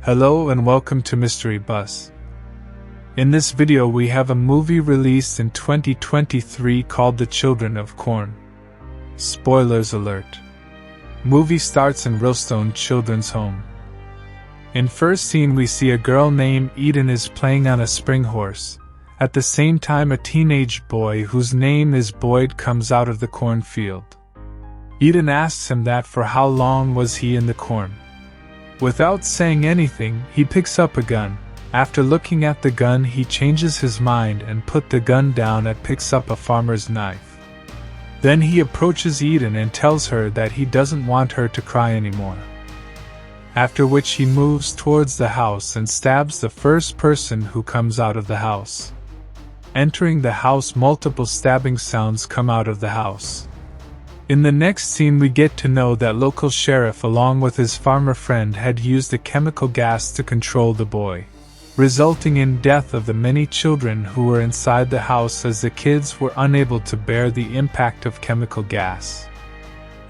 Hello and welcome to Mystery Bus. In this video we have a movie released in 2023 called The Children of Corn. Spoilers alert. Movie starts in Rillstone Children's Home. In first scene we see a girl named Eden is playing on a spring horse. At the same time a teenage boy whose name is Boyd comes out of the cornfield. Eden asks him that for how long was he in the corn. Without saying anything, he picks up a gun. After looking at the gun, he changes his mind and put the gun down and picks up a farmer's knife. Then he approaches Eden and tells her that he doesn't want her to cry anymore. After which he moves towards the house and stabs the first person who comes out of the house. Entering the house, multiple stabbing sounds come out of the house. In the next scene we get to know that local sheriff along with his farmer friend had used a chemical gas to control the boy, resulting in death of the many children who were inside the house as the kids were unable to bear the impact of chemical gas.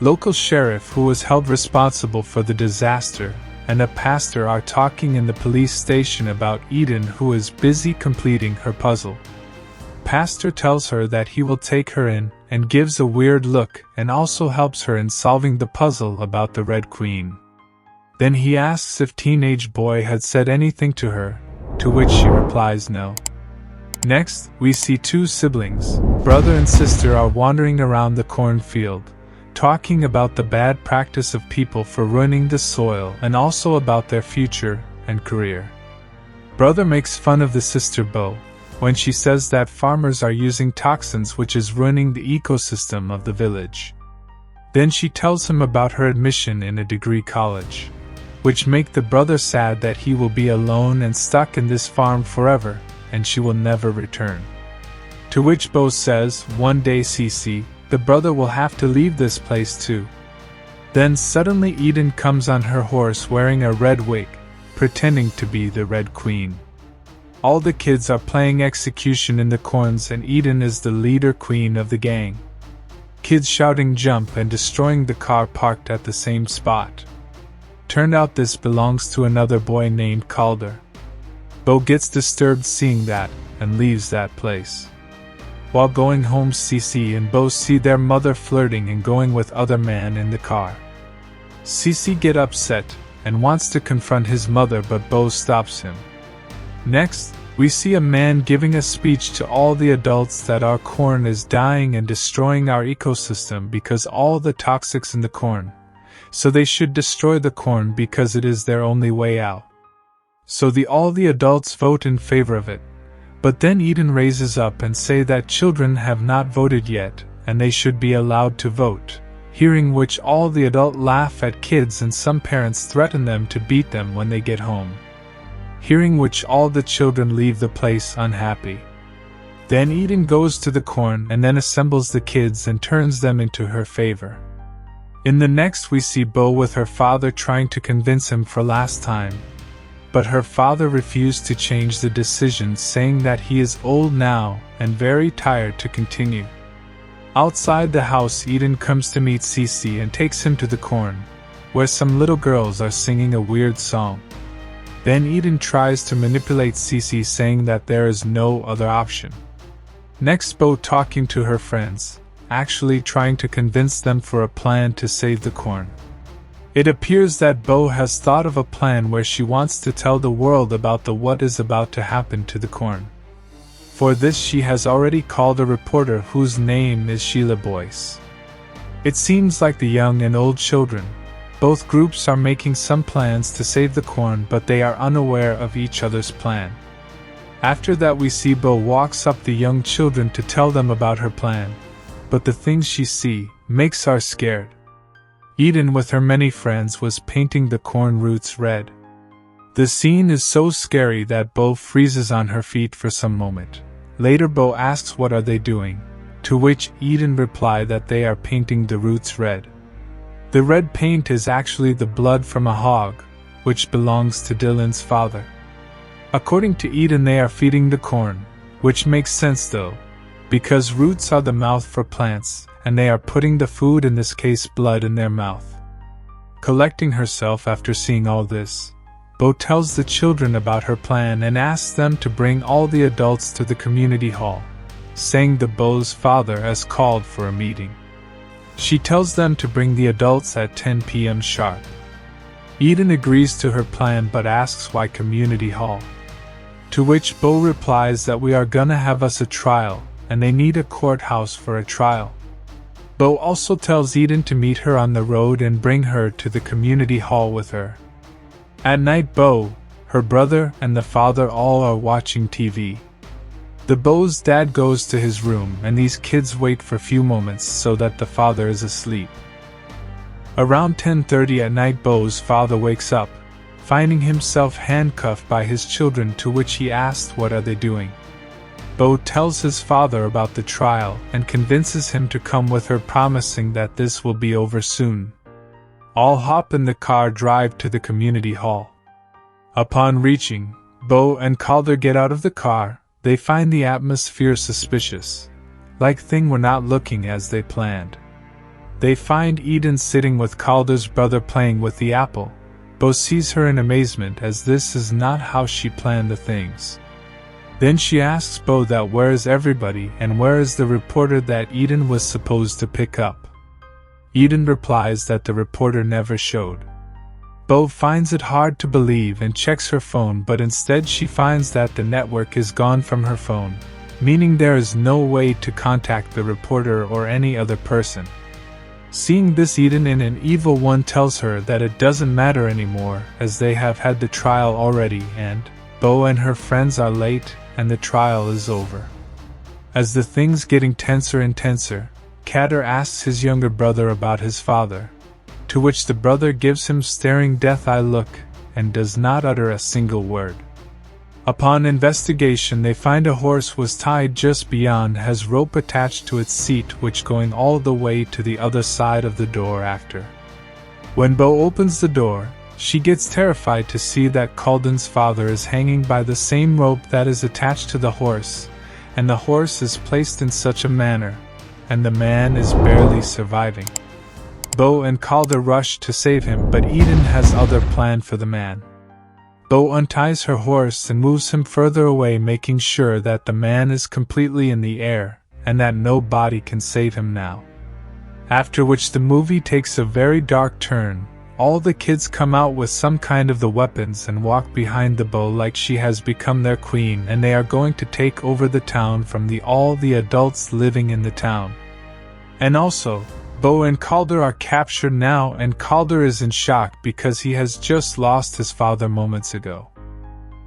Local sheriff who was held responsible for the disaster and a pastor are talking in the police station about Eden who is busy completing her puzzle. Pastor tells her that he will take her in and gives a weird look and also helps her in solving the puzzle about the Red Queen. Then he asks if teenage boy had said anything to her, to which she replies no. Next, we see two siblings, brother and sister, are wandering around the cornfield, talking about the bad practice of people for ruining the soil and also about their future and career. Brother makes fun of the sister Bo when she says that farmers are using toxins which is ruining the ecosystem of the village. Then she tells him about her admission in a degree college, which make the brother sad that he will be alone and stuck in this farm forever, and she will never return. To which Bo says, one day Cece, the brother will have to leave this place too. Then suddenly Eden comes on her horse wearing a red wig, pretending to be the Red Queen. All the kids are playing execution in the corns and Eden is the leader queen of the gang. Kids shouting jump and destroying the car parked at the same spot. Turned out this belongs to another boy named Calder. Bo gets disturbed seeing that and leaves that place. While going home, Cece and Bo see their mother flirting and going with other man in the car. Cece get upset and wants to confront his mother, but Bo stops him. Next, we see a man giving a speech to all the adults that our corn is dying and destroying our ecosystem because all the toxics in the corn. So they should destroy the corn because it is their only way out. So all the adults vote in favor of it. But then Eden raises up and say that children have not voted yet and they should be allowed to vote. Hearing which all the adults laugh at kids and some parents threaten them to beat them when they get home. Hearing which all the children leave the place unhappy. Then Eden goes to the corn and then assembles the kids and turns them into her favor. In the next we see Bo with her father trying to convince him for last time. But her father refused to change the decision, saying that he is old now and very tired to continue. Outside the house Eden comes to meet Cece and takes him to the corn, where some little girls are singing a weird song. Then Eden tries to manipulate Cece, saying that there is no other option. Next, Bo talking to her friends, actually trying to convince them for a plan to save the corn. It appears that Bo has thought of a plan where she wants to tell the world about what is about to happen to the corn. For this she has already called a reporter whose name is Sheila Boyce. It seems like the young and old children, both groups are making some plans to save the corn, but they are unaware of each other's plan. After that we see Bo walks up the young children to tell them about her plan, but the things she see makes her scared. Eden with her many friends was painting the corn roots red. The scene is so scary that Bo freezes on her feet for some moment. Later Bo asks what are they doing, to which Eden replied that they are painting the roots red. The red paint is actually the blood from a hog, which belongs to Dylan's father. According to Eden they are feeding the corn, which makes sense though, because roots are the mouth for plants, and they are putting the food, in this case blood, in their mouth. Collecting herself after seeing all this, Bo tells the children about her plan and asks them to bring all the adults to the community hall, saying that Bo's father has called for a meeting. She tells them to bring the adults at 10 p.m. sharp. Eden agrees to her plan but asks why community hall. To which Bo replies that we are gonna have us a trial, and they need a courthouse for a trial. Bo also tells Eden to meet her on the road and bring her to the community hall with her. At night Bo, her brother, and the father all are watching TV. Bo's dad goes to his room and these kids wait for a few moments so that the father is asleep. Around 10:30 at night Bo's father wakes up, finding himself handcuffed by his children, to which he asks what are they doing. Bo tells his father about the trial and convinces him to come with her, promising that this will be over soon. All hop in the car, drive to the community hall. Upon reaching, Bo and Calder get out of the car. They find the atmosphere suspicious, like things were not looking as they planned. They find Eden sitting with Calder's brother playing with the apple. Bo sees her in amazement, as this is not how she planned the things. Then she asks Bo that where is everybody and where is the reporter that Eden was supposed to pick up. Eden replies that the reporter never showed. Bo finds it hard to believe and checks her phone, but instead she finds that the network is gone from her phone, meaning there is no way to contact the reporter or any other person. Seeing this, Eden in an evil one tells her that it doesn't matter anymore, as they have had the trial already and Bo and her friends are late and the trial is over. As the things getting tenser and tenser, Kader asks his younger brother about his father, to which the brother gives him staring death eye look and does not utter a single word. Upon investigation they find a horse was tied just beyond, has rope attached to its seat, which going all the way to the other side of the door after. When Bo opens the door, she gets terrified to see that Calden's father is hanging by the same rope that is attached to the horse, and the horse is placed in such a manner, and the man is barely surviving. Bo and Calder rush to save him, but Eden has other plan for the man. Bo unties her horse and moves him further away, making sure that the man is completely in the air, and that no body can save him now. After which the movie takes a very dark turn. All the kids come out with some kind of the weapons and walk behind the Bo like she has become their queen, and they are going to take over the town from all the adults living in the town. And also, Bo and Calder are captured now, and Calder is in shock because he has just lost his father moments ago.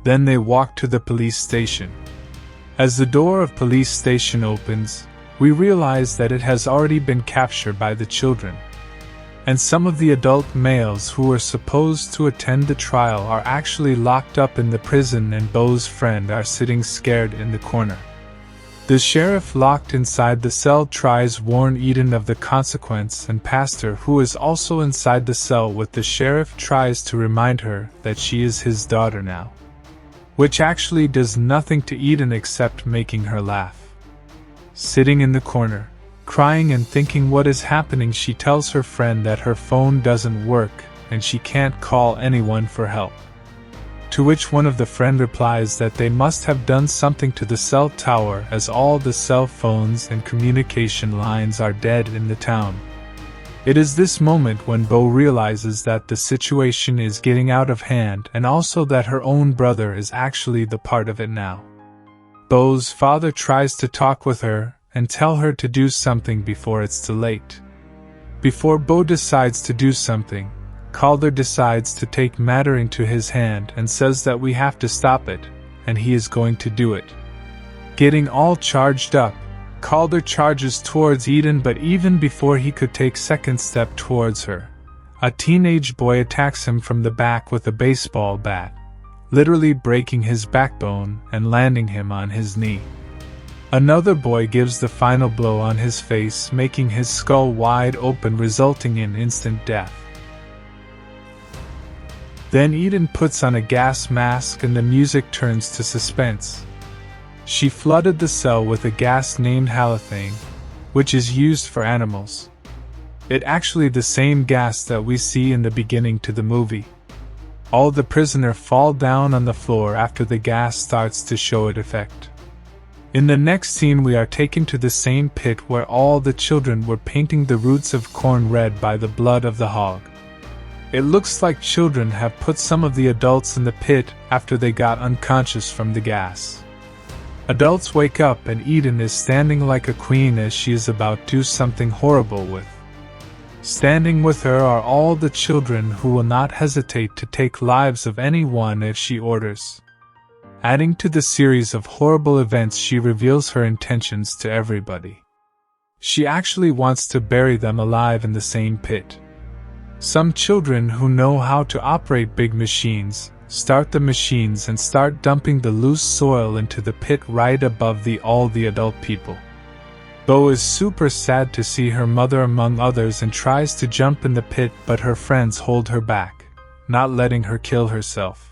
Then they walk to the police station. As the door of police station opens, we realize that it has already been captured by the children. And some of the adult males who were supposed to attend the trial are actually locked up in the prison, and Bo's friend are sitting scared in the corner. The sheriff locked inside the cell tries warn Eden of the consequence, and Pastor, who is also inside the cell with the sheriff, tries to remind her that she is his daughter now, which actually does nothing to Eden except making her laugh. Sitting in the corner, crying and thinking what is happening, she tells her friend that her phone doesn't work and she can't call anyone for help. To which one of the friend replies that they must have done something to the cell tower, as all the cell phones and communication lines are dead in the town. It is this moment when Bo realizes that the situation is getting out of hand, and also that her own brother is actually the part of it now. Bo's father tries to talk with her and tell her to do something before it's too late. Before Bo decides to do something, Calder decides to take matter into his hand and says that we have to stop it, and he is going to do it. Getting all charged up, Calder charges towards Eden, but even before he could take second step towards her, a teenage boy attacks him from the back with a baseball bat, literally breaking his backbone and landing him on his knee. Another boy gives the final blow on his face, making his skull wide open, resulting in instant death. Then Eden puts on a gas mask and the music turns to suspense. She flooded the cell with a gas named halothane, which is used for animals. It actually the same gas that we see in the beginning to the movie. All the prisoner fall down on the floor after the gas starts to show its effect. In the next scene we are taken to the same pit where all the children were painting the roots of corn red by the blood of the hog. It looks like children have put some of the adults in the pit after they got unconscious from the gas. Adults wake up and Eden is standing like a queen as she is about to do something horrible with. Standing with her are all the children who will not hesitate to take lives of anyone if she orders. Adding to the series of horrible events, she reveals her intentions to everybody. She actually wants to bury them alive in the same pit. Some children who know how to operate big machines start the machines and start dumping the loose soil into the pit right above all the adult people. Bo is super sad to see her mother among others and tries to jump in the pit, but her friends hold her back, not letting her kill herself.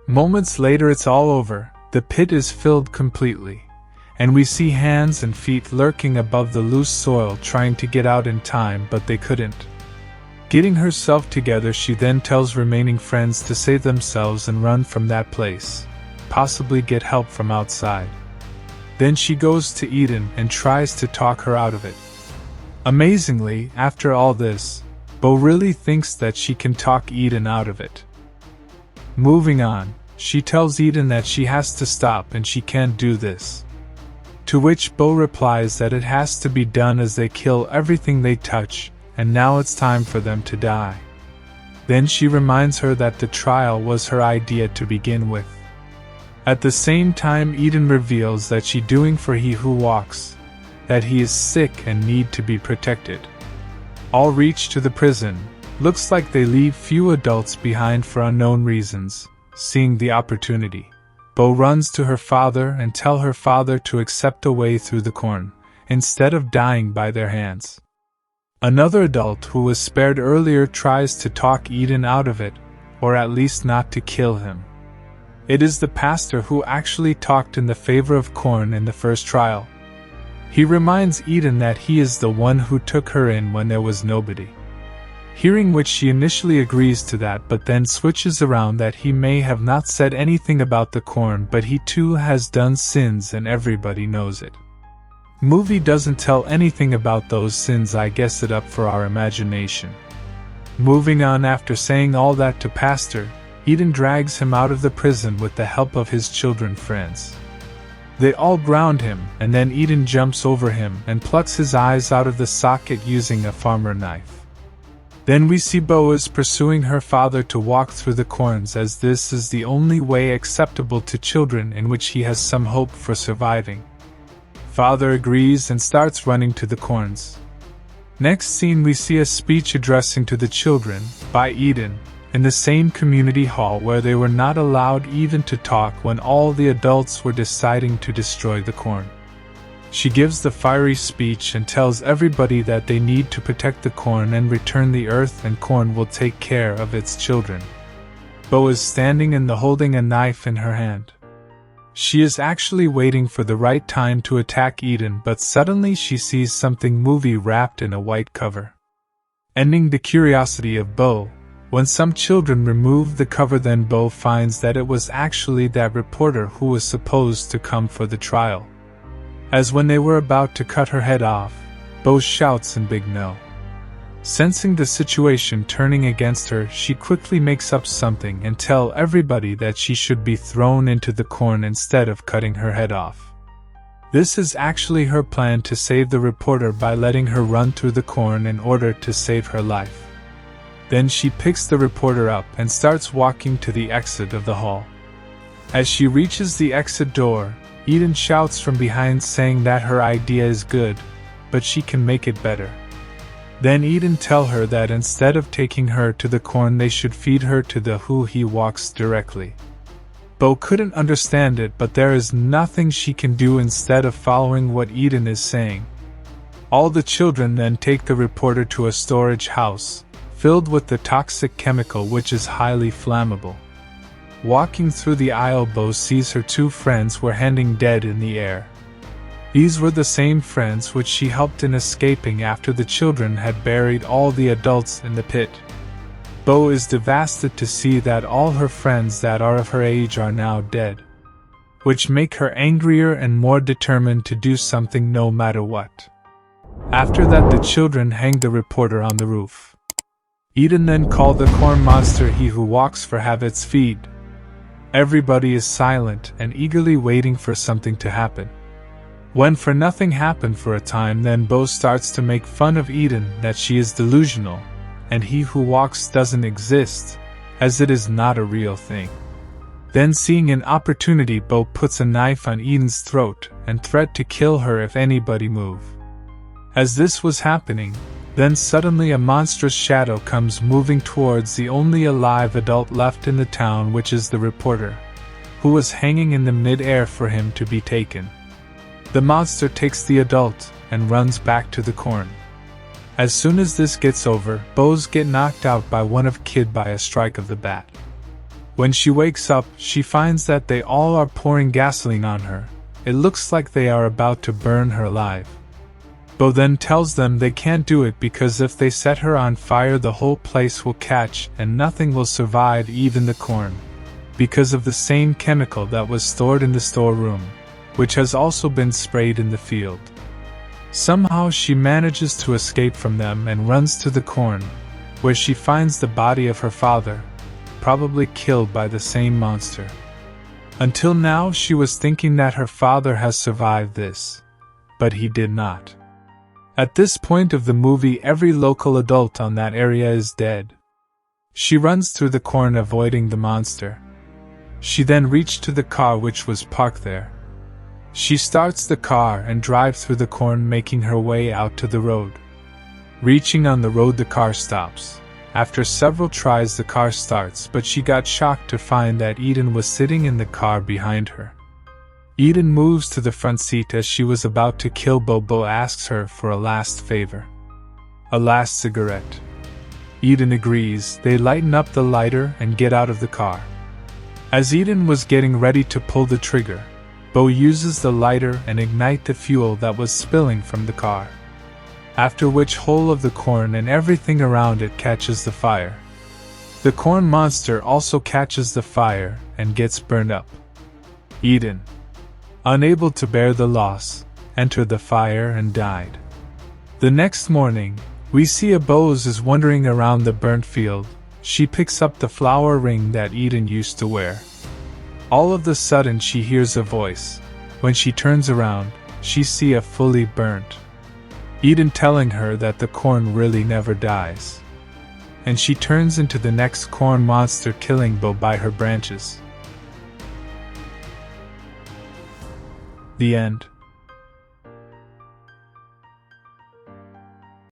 Moments later it's all over, the pit is filled completely, and we see hands and feet lurking above the loose soil trying to get out in time, but they couldn't. Getting herself together, she then tells remaining friends to save themselves and run from that place, possibly get help from outside. Then she goes to Eden and tries to talk her out of it. Amazingly, after all this, Bo really thinks that she can talk Eden out of it. Moving on, she tells Eden that she has to stop and she can't do this. To which Bo replies that it has to be done as they kill everything they touch, and now it's time for them to die. Then she reminds her that the trial was her idea to begin with. At the same time, Eden reveals that she doing for he who walks, that he is sick and need to be protected. All reach to the prison. Looks like they leave few adults behind for unknown reasons. Seeing the opportunity, Bo runs to her father and tell her father to accept a way through the corn, instead of dying by their hands. Another adult who was spared earlier tries to talk Eden out of it, or at least not to kill him. It is the pastor who actually talked in the favor of corn in the first trial. He reminds Eden that he is the one who took her in when there was nobody. Hearing which, she initially agrees to that, but then switches around that he may have not said anything about the corn, but he too has done sins and everybody knows it. Movie doesn't tell anything about those sins, I guess it up for our imagination. Moving on, after saying all that to pastor, Eden drags him out of the prison with the help of his children friends. They all ground him, and then Eden jumps over him and plucks his eyes out of the socket using a farmer knife. Then we see Bo is pursuing her father to walk through the corns, as this is the only way acceptable to children in which he has some hope for surviving. Father agrees and starts running to the corns. Next scene, we see a speech addressing to the children by Eden in the same community hall where they were not allowed even to talk when all the adults were deciding to destroy the corn. She gives the fiery speech and tells everybody that they need to protect the corn and return the earth, and corn will take care of its children. Bo is standing and holding a knife in her hand. She is actually waiting for the right time to attack Eden, but suddenly she sees something movie wrapped in a white cover. Ending the curiosity of Bo, when some children remove the cover, then Bo finds that it was actually that reporter who was supposed to come for the trial. As when they were about to cut her head off, Bo shouts in big no. Sensing the situation turning against her, she quickly makes up something and tell everybody that she should be thrown into the corn instead of cutting her head off. This is actually her plan to save the reporter by letting her run through the corn in order to save her life. Then she picks the reporter up and starts walking to the exit of the hall. As she reaches the exit door, Eden shouts from behind saying that her idea is good, but she can make it better. Then Eden tell her that instead of taking her to the corn, they should feed her to the who he walks directly. Bo couldn't understand it, but there is nothing she can do instead of following what Eden is saying. All the children then take the reporter to a storage house, filled with the toxic chemical which is highly flammable. Walking through the aisle, Bo sees her two friends were hanging dead in the air. These were the same friends which she helped in escaping after the children had buried all the adults in the pit. Bo is devastated to see that all her friends that are of her age are now dead, which make her angrier and more determined to do something no matter what. After that, the children hang the reporter on the roof. Eden then called the corn monster he who walks for have its feed. Everybody is silent and eagerly waiting for something to happen. When for nothing happened for a time, then Bo starts to make fun of Eden that she is delusional, and he who walks doesn't exist, as it is not a real thing. Then seeing an opportunity, Bo puts a knife on Eden's throat and threat to kill her if anybody move. As this was happening, then suddenly a monstrous shadow comes moving towards the only alive adult left in the town, which is the reporter, who was hanging in the mid-air for him to be taken. The monster takes the adult and runs back to the corn. As soon as this gets over, Bo's get knocked out by one of kid by a strike of the bat. When she wakes up, she finds that they all are pouring gasoline on her. It looks like they are about to burn her alive. Bo then tells them they can't do it because if they set her on fire, the whole place will catch and nothing will survive, even the corn, because of the same chemical that was stored in the storeroom, which has also been sprayed in the field. Somehow she manages to escape from them and runs to the corn, where she finds the body of her father, probably killed by the same monster. Until now she was thinking that her father has survived this, but he did not. At this point of the movie, every local adult on that area is dead. She runs through the corn avoiding the monster. She then reached to the car which was parked there. She starts the car and drives through the corn, making her way out to the road. Reaching on the road, the car stops. After several tries the car starts, but she got shocked to find that Eden was sitting in the car behind her. Eden moves to the front seat as she was about to kill Bo. Bo asks her for a last favor. A last cigarette. Eden agrees. They lighten up the lighter and get out of the car. As Eden was getting ready to pull the trigger, Bo uses the lighter and ignite the fuel that was spilling from the car. After which whole of the corn and everything around it catches the fire. The corn monster also catches the fire and gets burned up. Eden, unable to bear the loss, entered the fire and died. The next morning, we see a Bose is wandering around the burnt field. She picks up the flower ring that Eden used to wear. All of a sudden she hears a voice. When she turns around, she sees a fully burnt Eden telling her that the corn really never dies. And she turns into the next corn monster, killing Bo by her branches. The end.